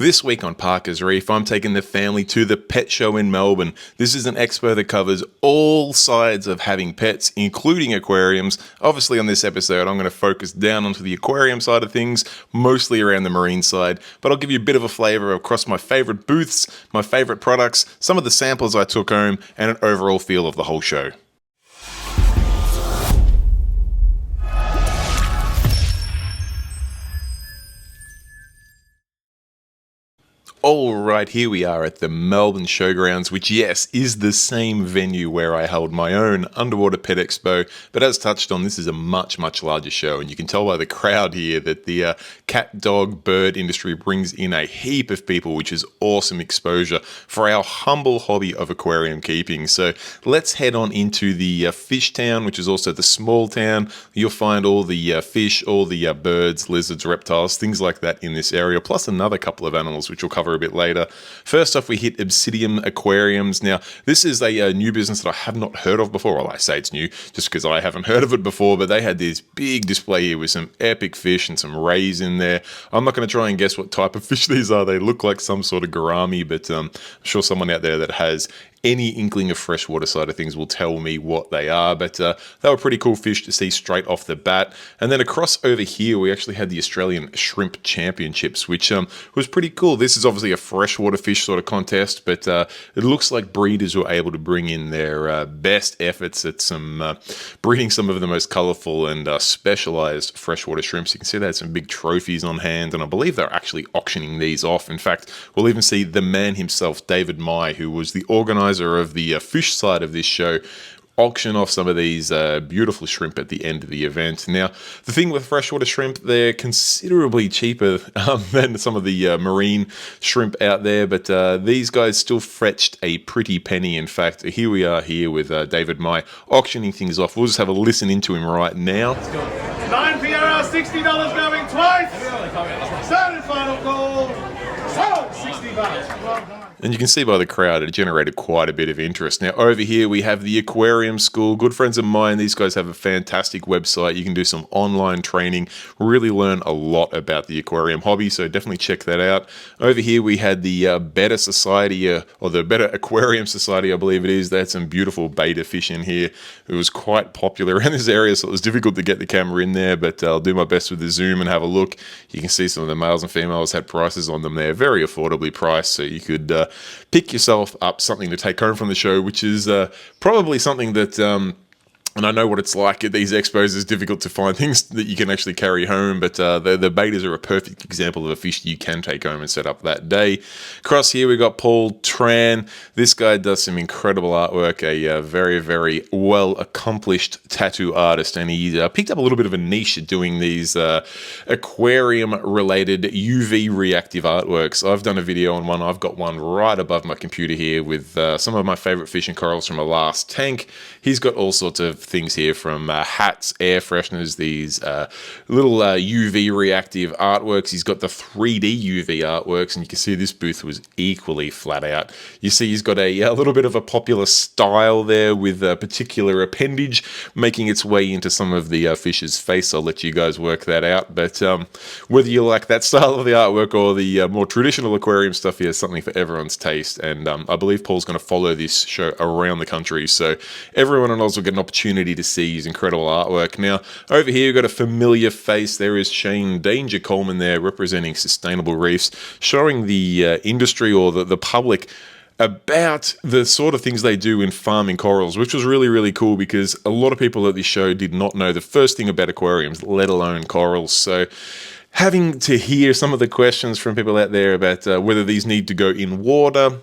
This week on Parker's Reef, I'm taking the family to the Pet Show in Melbourne. This is an expo that covers all sides of having pets, including aquariums. Obviously on this episode, I'm going to focus down onto the aquarium side of things, mostly around the marine side, but I'll give you a bit of a flavour across my favourite booths, my favourite products, some of the samples I took home, and an overall feel of the whole show. Alright, here we are at the Melbourne Showgrounds, which yes, is the same venue where I held my own underwater pet expo, but as touched on, this is a much larger show, and you can tell by the crowd here that the cat, dog, bird industry brings in a heap of people, which is awesome exposure for our humble hobby of aquarium keeping. So let's head on into the fish town, which is also the small town. You'll find all the fish, all the birds, lizards, reptiles, things like that in this area, plus another couple of animals, which we'll cover a bit later. First off, we hit Obsidian Aquariums. Now, this is a new business that I have not heard of before. Well, I say it's new just because I haven't heard of it before, but they had this big display here with some epic fish and some rays in there. I'm not going to try and guess what type of fish these are. They look like some sort of gourami, but I'm sure someone out there that has any inkling of freshwater side of things will tell me what they are, but they were pretty cool fish to see straight off the bat. And then across over here, we actually had the Australian Shrimp Championships, which was pretty cool. This is obviously a freshwater fish sort of contest, but it looks like breeders were able to bring in their best efforts at breeding some of the most colourful and specialised freshwater shrimps. You can see they had some big trophies on hand, and I believe they're actually auctioning these off. In fact, we'll even see the man himself, David Mai, who was the organiser of the fish side of this show, auction off some of these beautiful shrimp at the end of the event. Now, the thing with freshwater shrimp, they're considerably cheaper than some of the marine shrimp out there, but these guys still fetched a pretty penny. In fact, here we are here with David Mai auctioning things off. We'll just have a listen into him right now. 9 PRR, $60 going twice. Third and final call. Sold, $60. Well done. And you can see by the crowd, it generated quite a bit of interest. Now, over here, we have the Aquarium School. Good friends of mine. These guys have a fantastic website. You can do some online training, really learn a lot about the aquarium hobby, so definitely check that out. Over here, we had the Better Society, or the Better Aquarium Society, I believe it is. They had some beautiful betta fish in here. It was quite popular around this area, so it was difficult to get the camera in there, but I'll do my best with the zoom and have a look. You can see some of the males and females had prices on them there, very affordably priced, so you could pick yourself up something to take home from the show, which is probably something that, and I know what it's like at these expos, it's difficult to find things that you can actually carry home, but the betas are a perfect example of a fish you can take home and set up that day. Across here we got Paul Tran. This guy does some incredible artwork, a very well accomplished tattoo artist, and he picked up a little bit of a niche at doing these aquarium related UV reactive artworks. I've done a video on one. I've got one right above my computer here with some of my favorite fish and corals from a last tank. He's got all sorts of things here, from hats, air fresheners, these little UV reactive artworks. He's got the 3D UV artworks, and you can see this booth was equally flat out. You see he's got a little bit of a popular style there with a particular appendage making its way into some of the fish's face. I'll let you guys work that out, but whether you like that style of the artwork or the more traditional aquarium stuff, he has something for everyone's taste, and I believe Paul's going to follow this show around the country, so everyone in Oz will get an opportunity to see his incredible artwork. Now, over here, we've got a familiar face. There is Shane Danger Coleman there, representing Sustainable Reefs, showing the industry or the public about the sort of things they do in farming corals, which was really cool, because a lot of people at this show did not know the first thing about aquariums, let alone corals. So having to hear some of the questions from people out there about whether these need to go in water,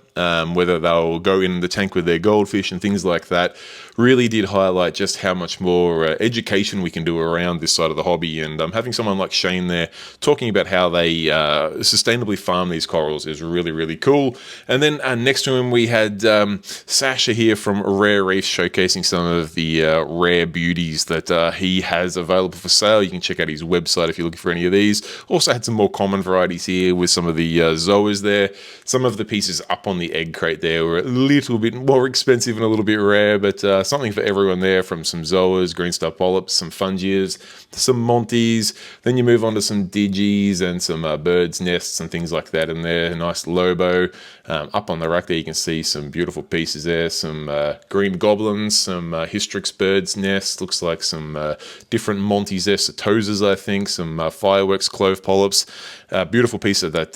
whether they'll go in the tank with their goldfish and things like that, really did highlight just how much more education we can do around this side of the hobby. And having someone like Shane there talking about how they sustainably farm these corals is really cool. And then next to him, we had Sasha here from Rare Reef, showcasing some of the rare beauties that he has available for sale. You can check out his website if you're looking for any of these. varieties. Also had some more common varieties here with some of the zoas there. Some of the pieces up on the egg crate there were a little bit more expensive and a little bit rare, but something for everyone there, from some zoas, green star polyps, some fungias, some monties. Then you move on to some digis and some birds' nests and things like that in there. A nice lobo. Up on the rack there you can see some beautiful pieces there, some green goblins, some Hystrix birds' nests, looks like some different monties there, Setosas I think, some fireworks clove polyps. Beautiful piece of that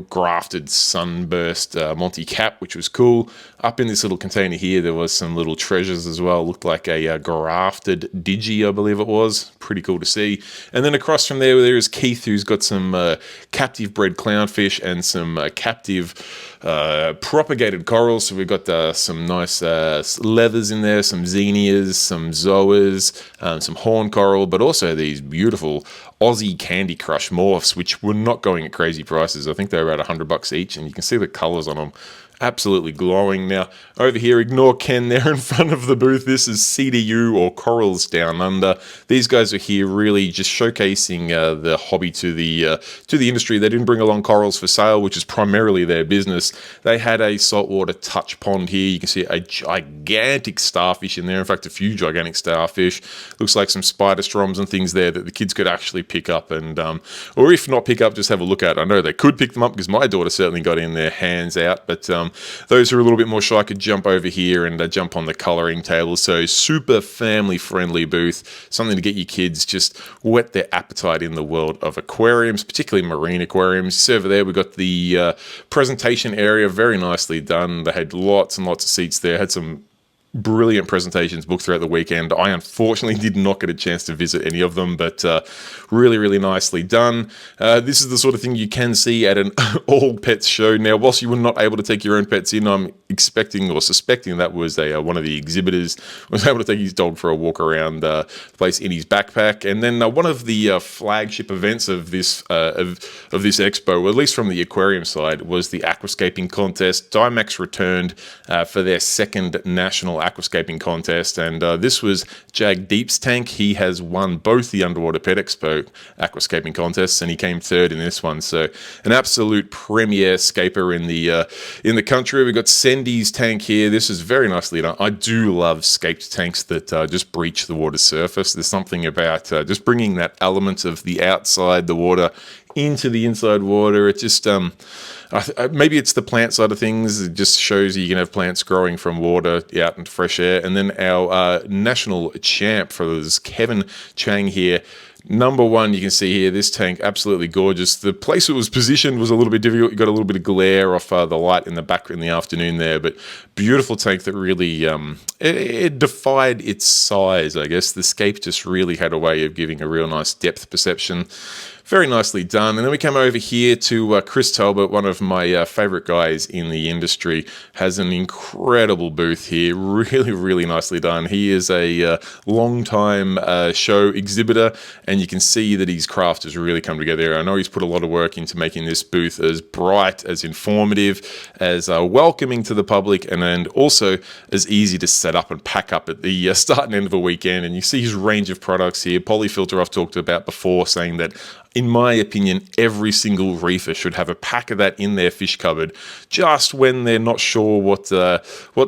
grafted sunburst Monty cap, which was cool. Up in this little container here there was some little treasures as well. Looked like a grafted digi, I believe it was. Pretty cool to see. And then across from there is Keith, who's got some captive bred clownfish and some captive propagated corals. So we've got some nice leathers in there, some xenias, some zoas, some horn coral, but also these beautiful Aussie Candy Crush morphs, which were not going at crazy prices. I think they were about $100 each, and you can see the colors on them. Absolutely glowing. Now, over here, ignore Ken there in front of the booth. This is CDU, or Corals Down Under. These guys are here really just showcasing the hobby to the industry. They didn't bring along corals for sale, which is primarily their business. They had a saltwater touch pond here. You can see a gigantic starfish in there. In fact, a few gigantic starfish. Looks like some spider stroms and things there that the kids could actually pick up, and or if not pick up, just have a look at. I know they could pick them up because my daughter certainly got in their hands out, but those who are a little bit more shy could jump over here and jump on the colouring table. So super family friendly booth, something to get your kids just whet their appetite in the world of aquariums, particularly marine aquariums. So over there we've got the presentation area, very nicely done. They had lots and lots of seats there, had some brilliant presentations booked throughout the weekend. I unfortunately did not get a chance to visit any of them, but really nicely done. This is the sort of thing you can see at an all pets show. Now, whilst you were not able to take your own pets in, I'm expecting or suspecting that was one of the exhibitors was able to take his dog for a walk around the place in his backpack. And then one of the flagship events of this expo, at least from the aquarium side, was the Aquascaping Contest. Dimax returned for their second national aquascaping contest, and this was Jag Deep's tank. He has won both the Underwater Pet Expo aquascaping contests, and he came third in this one. So an absolute premier scaper in the country. We've got Sendi's tank here. This is very nicely done. I do love scaped tanks that just breach the water surface. There's something about just bringing that element of the outside, the water, into the inside water. It just maybe it's the plant side of things. It just shows you can have plants growing from water out into fresh air. And then our national champ for this, Kevin Chang here. Number one, you can see here, this tank, absolutely gorgeous. The place it was positioned was a little bit difficult. You got a little bit of glare off the light in the back in the afternoon there, but beautiful tank that really, it defied its size, I guess. The scape just really had a way of giving a real nice depth perception. Very nicely done. And then we come over here to Chris Talbot, one of my favorite guys in the industry, has an incredible booth here. Really nicely done. He is a long-time show exhibitor, and you can see that his craft has really come together. I know he's put a lot of work into making this booth as bright, as informative, as welcoming to the public, and also as easy to set up and pack up at the start and end of a weekend. And you see his range of products here. Polyfilter I've talked about before, saying that in my opinion, every single reefer should have a pack of that in their fish cupboard, just when they're not sure what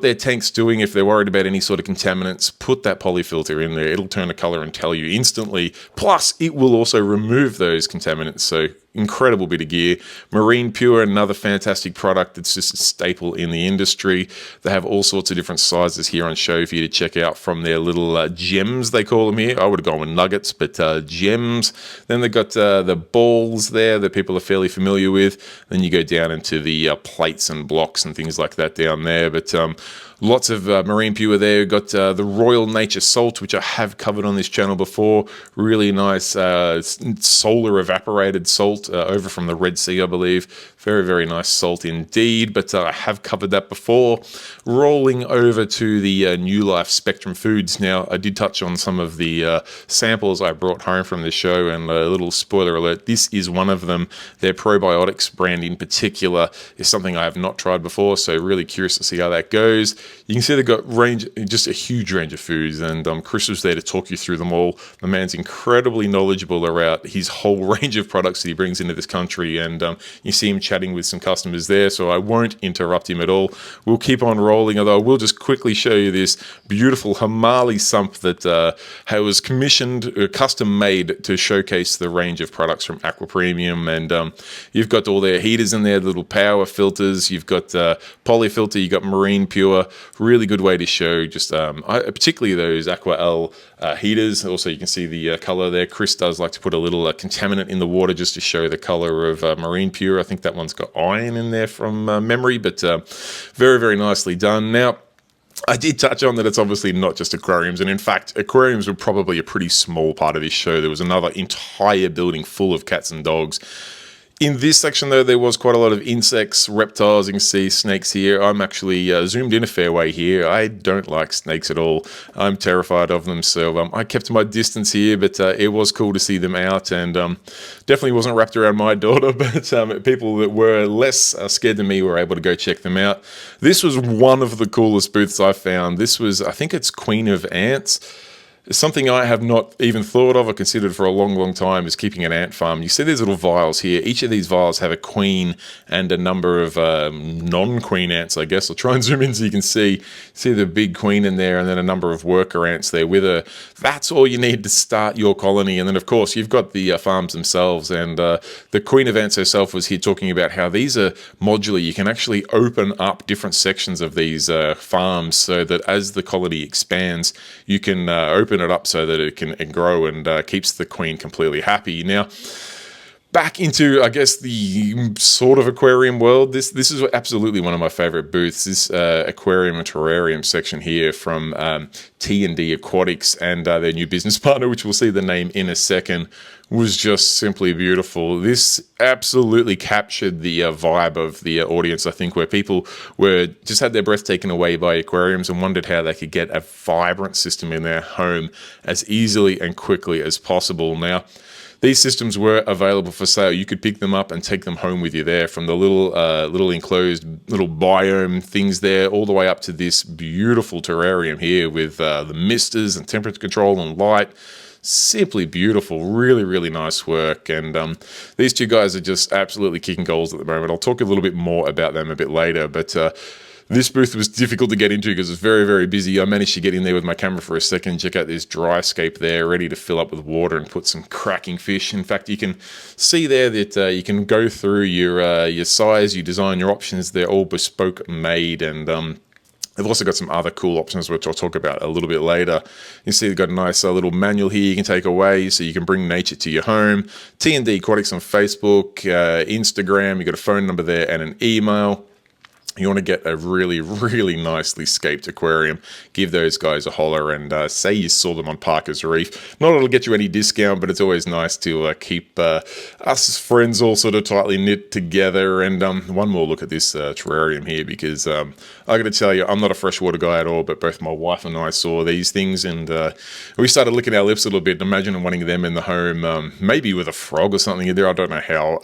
their tank's doing. If they're worried about any sort of contaminants, put that polyfilter in there. It'll turn a color and tell you instantly. Plus, it will also remove those contaminants. So incredible bit of gear. Marine Pure, another fantastic product that's just a staple in the industry. They have all sorts of different sizes here on show for you to check out, from their little gems, they call them here. I would have gone with nuggets, but gems. Then they've got the balls there that people are fairly familiar with. Then you go down into the plates and blocks and things like that down there. But lots of Marine Pure there. We've got the Royal Nature Salt, which I have covered on this channel before. Really nice solar evaporated salt. salt over from the Red Sea, I believe. Very, very nice salt indeed, but I have covered that before. Rolling over to the New Life Spectrum Foods. Now, I did touch on some of the samples I brought home from the show, and a little spoiler alert, this is one of them. Their probiotics brand in particular is something I have not tried before, so really curious to see how that goes. You can see they've got just a huge range of foods, and Chris was there to talk you through them all. The man's incredibly knowledgeable about his whole range of products that he brings into this country, and you see him chatting with some customers there, so I won't interrupt him at all. We'll keep on rolling, although I will just quickly show you this beautiful Hamali sump that was commissioned, custom made to showcase the range of products from Aqua Premium, and you've got all their heaters in there, little power filters, you've got polyfilter, you've got marine pure. Really good way to show just particularly those Aqua L heaters. Also, you can see the color there. Chris does like to put a little contaminant in the water just to show the color of marine pure. I think that one's got iron in there from memory, but very, very nicely done. Now, I did touch on that it's obviously not just aquariums, and in fact, aquariums were probably a pretty small part of this show. There was another entire building full of cats and dogs. In this section, though, there was quite a lot of insects, reptiles. You can see snakes here. I'm actually zoomed in a fair way here. I don't like snakes at all. I'm terrified of them, so I kept my distance here, but it was cool to see them out, and definitely wasn't wrapped around my daughter, but people that were less scared than me were able to go check them out. This was one of the coolest booths I found. This was, I think it's Queen of Ants. Something I have not even thought of or considered for a long, long time is keeping an ant farm. You see these little vials here. Each of these vials have a queen and a number of non-queen ants, I guess. I'll try and zoom in so you can see the big queen in there, and then a number of worker ants there with her. That's all you need to start your colony. And then, of course, you've got the farms themselves. And the Queen of Ants herself was here talking about how these are modular. You can actually open up different sections of these farms so that as the colony expands, you can open it up so that it can grow and keeps the queen completely happy. Now, back into, I guess, the sort of aquarium world, this is absolutely one of my favorite booths, this aquarium and terrarium section here from Tnd Aquatics and their new business partner, which we'll see the name in a second, was just simply beautiful. This absolutely captured the vibe of the audience, I think, where people were just had their breath taken away by aquariums and wondered how they could get a vibrant system in their home as easily and quickly as possible. Now, these systems were available for sale. You could pick them up and take them home with you there, from the little enclosed little biome things there all the way up to this beautiful terrarium here with the misters and temperature control and light. Simply beautiful, really, really nice work. And these two guys are just absolutely kicking goals at the moment. I'll talk a little bit more about them a bit later, but this booth was difficult to get into because it's very, very busy. I managed to get in there with my camera for a second, check out this dry scape there, ready to fill up with water and put some cracking fish. In fact, you can see there that you can go through your size, your design, your options. They're all bespoke made, and they've also got some other cool options, which I'll talk about a little bit later. You see they've got a nice little manual here you can take away so you can bring nature to your home. Tnd Aquatics on Facebook, Instagram, you've got a phone number there and an email. You want to get a really, really nicely scaped aquarium, give those guys a holler and say you saw them on Parker's Reef. Not that it'll get you any discount, but it's always nice to keep us friends all sort of tightly knit together. And one more look at this terrarium here, because I got to tell you, I'm not a freshwater guy at all, but both my wife and I saw these things, and we started licking our lips a little bit, imagining wanting them in the home, maybe with a frog or something in there. I don't know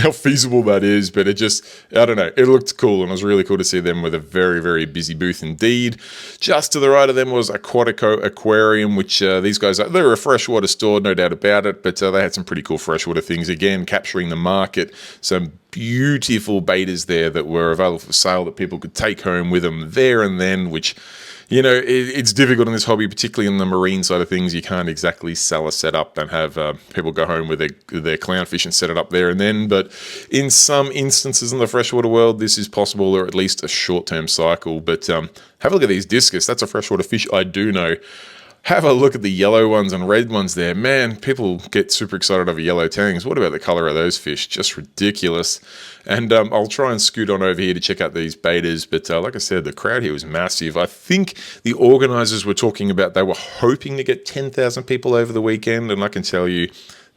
how feasible that is, but it just, I don't know, it looked cool, and it was really cool to see them with a very, very busy booth indeed. Just to the right of them was Aquatico Aquarium, which these guys, they're a freshwater store, no doubt about it, but they had some pretty cool freshwater things, again, capturing the market. Some beautiful betas there that were available for sale that people could take home with them there and then, which, you know, it's difficult in this hobby, particularly in the marine side of things. You can't exactly sell a setup and have people go home with their clownfish and set it up there and then. But in some instances in the freshwater world, this is possible, or at least a short-term cycle. But have a look at these discus. That's a freshwater fish, I do know. Have a look at the yellow ones and red ones there. Man, people get super excited over yellow tangs. What about the color of those fish? Just ridiculous. And I'll try and scoot on over here to check out these betas. But like I said, the crowd here was massive. I think the organizers were talking about they were hoping to get 10,000 people over the weekend. And I can tell you,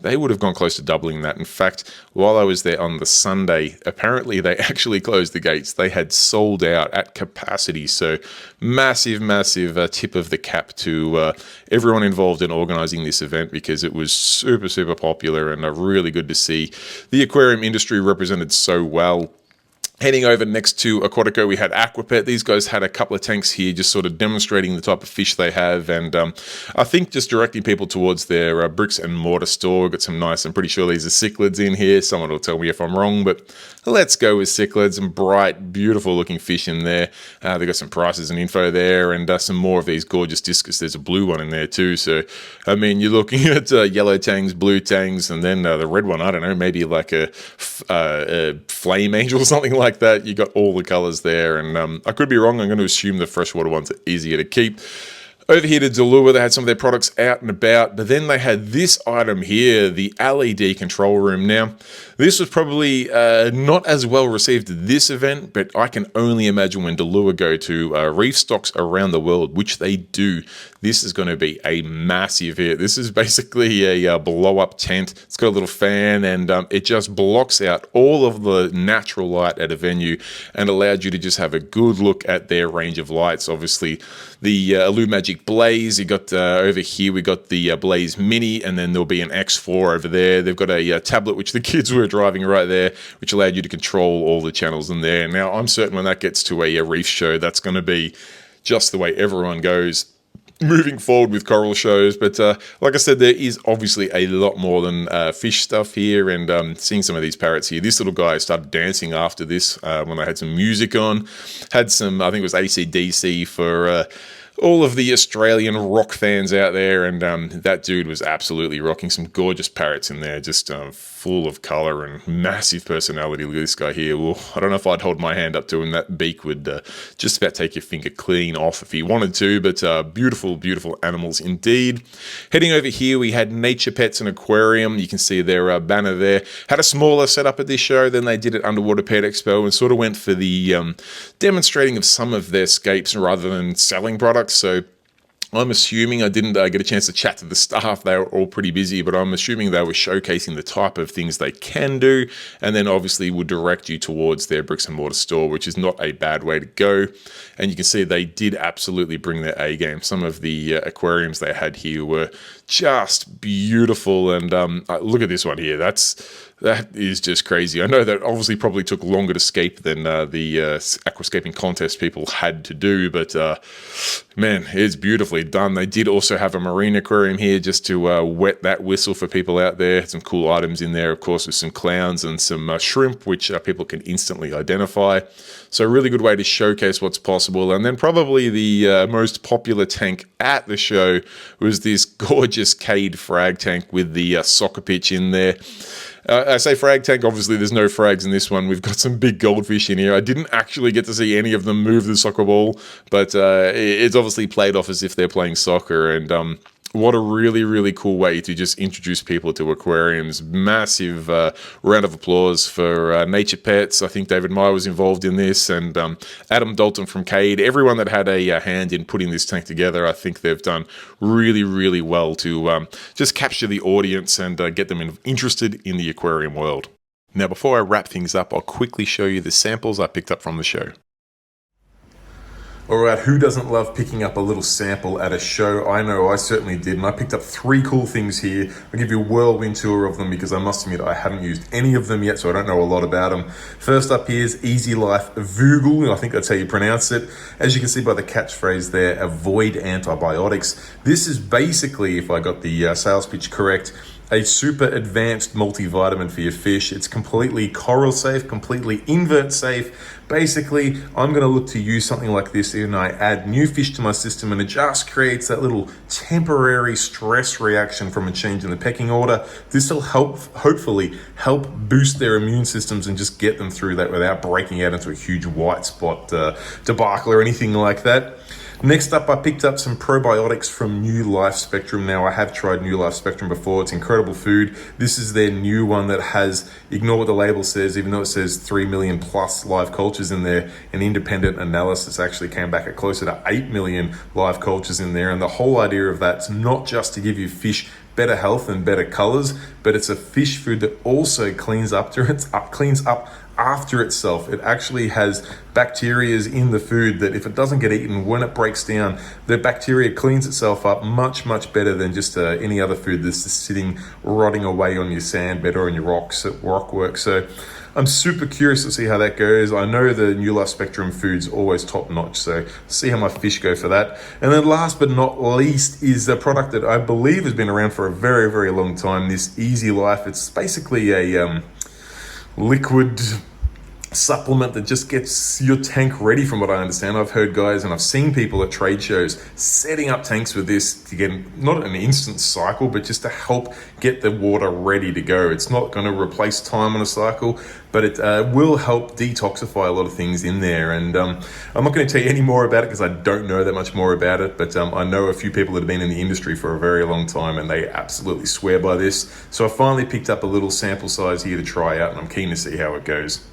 they would have gone close to doubling that. In fact, while I was there on the Sunday, apparently they actually closed the gates. They had sold out at capacity. So massive tip of the cap to everyone involved in organizing this event, because it was super popular and really good to see the aquarium industry represented so well. Heading over next to Aquatico, we had Aquapet. These guys had a couple of tanks here just sort of demonstrating the type of fish they have, and I think just directing people towards their bricks and mortar store. We've got some nice, I'm pretty sure these are cichlids in here. Someone will tell me if I'm wrong, but let's go with cichlids. And bright, beautiful looking fish in there. They've got some prices and info there, and some more of these gorgeous discus. There's a blue one in there too. So, I mean, you're looking at yellow tangs, blue tangs, and then the red one, I don't know, maybe like a flame angel or something like that. You got all the colors there, and I could be wrong. I'm going to assume the freshwater ones are easier to keep. Over here to Delua, they had some of their products out and about, but then they had this item here, the LED control room. Now, this was probably not as well received at this event, but I can only imagine when Delua go to reef stocks around the world, which they do, this is going to be a massive hit. This is basically a blow-up tent. It's got a little fan, and it just blocks out all of the natural light at a venue and allowed you to just have a good look at their range of lights. Obviously, the Illumagic Blaze, you got over here, we got the Blaze Mini, and then there'll be an X4 over there. They've got a tablet, which the kids were driving right there, which allowed you to control all the channels in there. Now, I'm certain when that gets to a reef show, that's going to be just the way everyone goes moving forward with coral shows. But like I said, there is obviously a lot more than fish stuff here, and seeing some of these parrots here. This little guy started dancing after this when I had some music on. Had some, I think it was AC/DC for all of the Australian rock fans out there, and that dude was absolutely rocking. Some gorgeous parrots in there, just full of color and massive personality. Look at this guy here. Well, I don't know if I'd hold my hand up to him. That beak would just about take your finger clean off if he wanted to, but beautiful animals indeed. Heading over here, we had Nature Pets and Aquarium. You can see their banner there. Had a smaller setup at this show than they did at Underwater Pet Expo, and sort of went for the demonstrating of some of their scapes rather than selling products. So I'm assuming, I didn't get a chance to chat to the staff, they were all pretty busy, but I'm assuming they were showcasing the type of things they can do, and then obviously would direct you towards their bricks and mortar store, which is not a bad way to go. And you can see they did absolutely bring their A game. Some of the aquariums they had here were just beautiful, and look at this one here. That is just crazy. I know that obviously probably took longer to scape than the Aquascaping Contest people had to do, but man, it's beautifully done. They did also have a marine aquarium here just to wet that whistle for people out there. Some cool items in there, of course, with some clowns and some shrimp, which people can instantly identify. So a really good way to showcase what's possible. And then probably the most popular tank at the show was this gorgeous Cade Frag tank with the soccer pitch in there. I say frag tank, obviously there's no frags in this one. We've got some big goldfish in here. I didn't actually get to see any of them move the soccer ball, but it's obviously played off as if they're playing soccer, and what a really cool way to just introduce people to aquariums. Massive round of applause for Nature Pets. I think David Meyer was involved in this, and Adam Dalton from Cade. Everyone that had a hand in putting this tank together, I think they've done really well to just capture the audience and get them interested in the aquarium world. Now, before I wrap things up, I'll quickly show you the samples I picked up from the show. Alright, who doesn't love picking up a little sample at a show? I know I certainly did, and I picked up 3 cool things here. I'll give you a whirlwind tour of them because I must admit I haven't used any of them yet, so I don't know a lot about them. First up here is Easy Life Vogel, I think that's how you pronounce it. As you can see by the catchphrase there, avoid antibiotics. This is basically, if I got the sales pitch correct, a super advanced multivitamin for your fish. It's completely coral safe, completely invert safe. Basically, I'm gonna look to use something like this and I add new fish to my system, and it just creates that little temporary stress reaction from a change in the pecking order. This will hopefully help boost their immune systems and just get them through that without breaking out into a huge white spot debacle or anything like that. Next up, I picked up some probiotics from New Life Spectrum. Now, I have tried New Life Spectrum before. It's incredible food. This is their new one that has, ignore what the label says, even though it says 3 million plus live cultures in there, an independent analysis actually came back at closer to 8 million live cultures in there. And the whole idea of that's not just to give you fish better health and better colors, but it's a fish food that also cleans up after itself. It actually has bacteria in the food that if it doesn't get eaten, when it breaks down, the bacteria cleans itself up much better than just any other food that's just sitting rotting away on your sand bed or on your rock work. So I'm super curious to see how that goes. I know the New Life Spectrum food's always top notch, so see how my fish go for that. And then last but not least is a product that I believe has been around for a very long time, this Easy Life. It's basically a liquid supplement that just gets your tank ready, from what I understand. I've heard guys and I've seen people at trade shows setting up tanks with this to get not an instant cycle, but just to help get the water ready to go. It's not going to replace time on a cycle, but it will help detoxify a lot of things in there. And I'm not going to tell you any more about it because I don't know that much more about it, but I know a few people that have been in the industry for a very long time and they absolutely swear by this. So I finally picked up a little sample size here to try out, and I'm keen to see how it goes.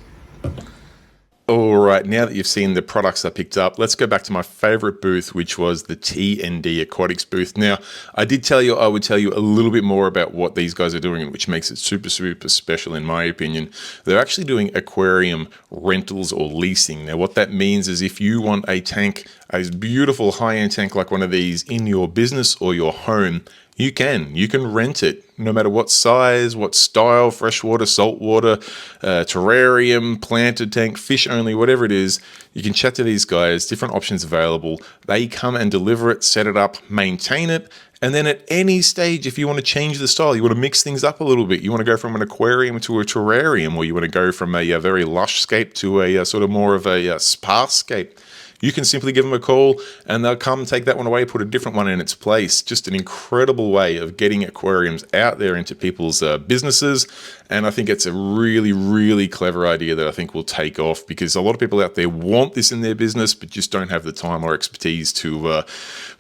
All right, now that you've seen the products I picked up, let's go back to my favorite booth, which was the Tnd Aquatics booth. Now, I did tell you I would tell you a little bit more about what these guys are doing, which makes it super special in my opinion. They're actually doing aquarium rentals or leasing. Now, what that means is if you want a tank, a beautiful high-end tank like one of these in your business or your home, you can rent it no matter what size, what style, freshwater, saltwater, terrarium, planted tank, fish only, whatever it is. You can chat to these guys, different options available. They come and deliver it, set it up, maintain it. And then at any stage, if you want to change the style, you want to mix things up a little bit, you want to go from an aquarium to a terrarium, or you want to go from a very lush scape to a sort of more of a sparse scape, you can simply give them a call and they'll come take that one away, put a different one in its place. Just an incredible way of getting aquariums out there into people's businesses. And I think it's a really clever idea that I think will take off, because a lot of people out there want this in their business, but just don't have the time or expertise to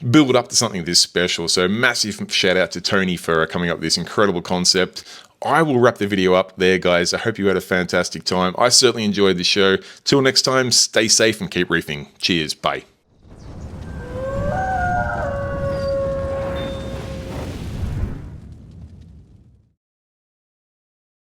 build it up to something this special. So massive shout out to Tony for coming up with this incredible concept. I will wrap the video up there, guys. I hope you had a fantastic time. I certainly enjoyed the show. Till next time, stay safe and keep reefing. Cheers. Bye.